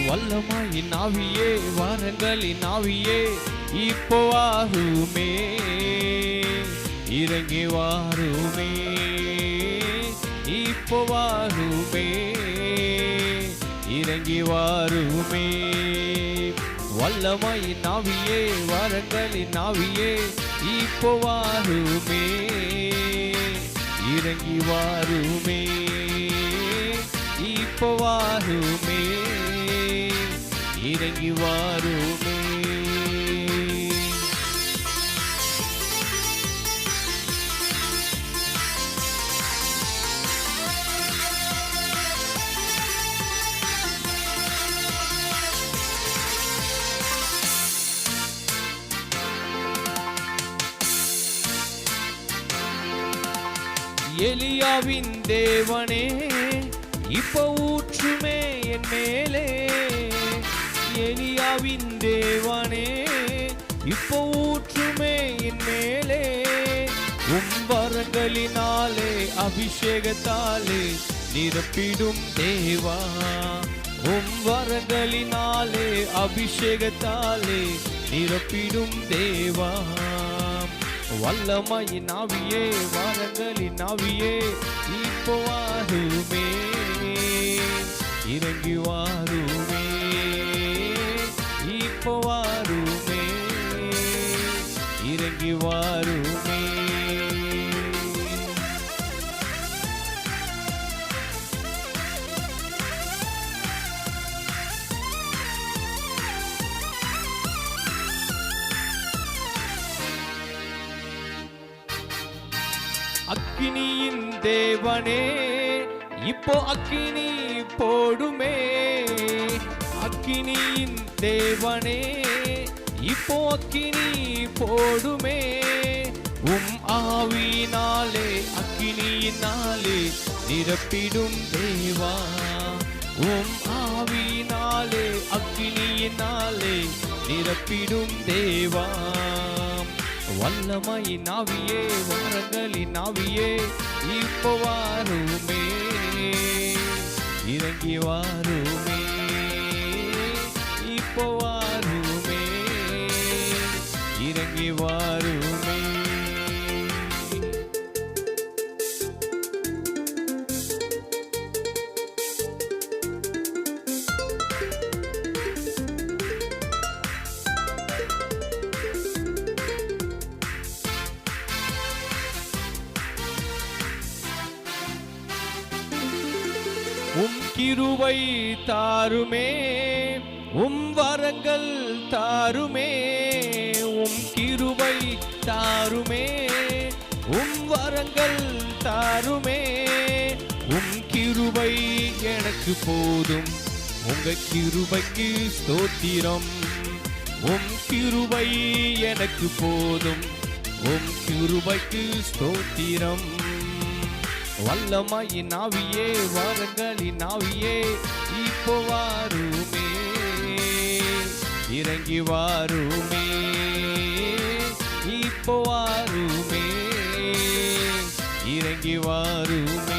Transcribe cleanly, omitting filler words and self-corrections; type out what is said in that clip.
வல்லமையின் ஆவியே, வரங்களின் ஆவியே, இப்போ வாருமே, இறங்கி வாருமே, இப்போ வாருமே, இறங்கி வாருமே. வல்லமையின் ஆவியே, வரங்களின் ஆவியே, இப்போ வாருமே, இறங்கி வாருமே, இப்போ வாருமே, இறங்கி வாருமே. எலியாவின் தேவனே, இப்போ ஊற்றுமே என் மேலே. எலியாவின் தேவனே, இப்போ ஊற்றுமே என் மேலே. வரங்களினாலே, அபிஷேகத்தாலே நிரப்பிடும் தேவா. வரங்களினாலே, அபிஷேகத்தாலே நிரப்பிடும் தேவா. வல்லமையின் ஆவியே, வரங்களின் ஆவியே, இப்போ வாருமே, இறங்கி வாருமே, இப்போ வாருமே, இறங்கி வாருமே. அக்கினியின் தேவனே, இப்போ அக்கினி போடுமே. அக்கினியின் தேவனே, இப்போ அக்கினி போடுமே. ஆவியினாலே, அக்கினியினாலே நிரப்பிடும் தேவா. ஆவியினாலே, அக்கினியினாலே நிரப்பிடும் தேவா. வல்லமையின் ஆவியே, வரங்களின் ஆவியே, இப்போ வாருமே, இறங்கி வாருமே, இப்போ வாருமே, இறங்கி வாருமே. கிருபை தாருமே, வரங்கள் தாருமே. கிருபை தாருமே, வரங்கள் தாருமே. கிருபை எனக்கு போதும், உங்க கிருபைக்கு ஸ்தோத்திரம். கிருபை எனக்கு போதும், கிருபைக்கு ஸ்தோத்திரம். வல்லமையின் ஆவியே, வரங்களின் ஆவியே, இப்போ வாருமே, இறங்கி வாருமே, இப்போ வாருமே, இறங்கி வாருமே.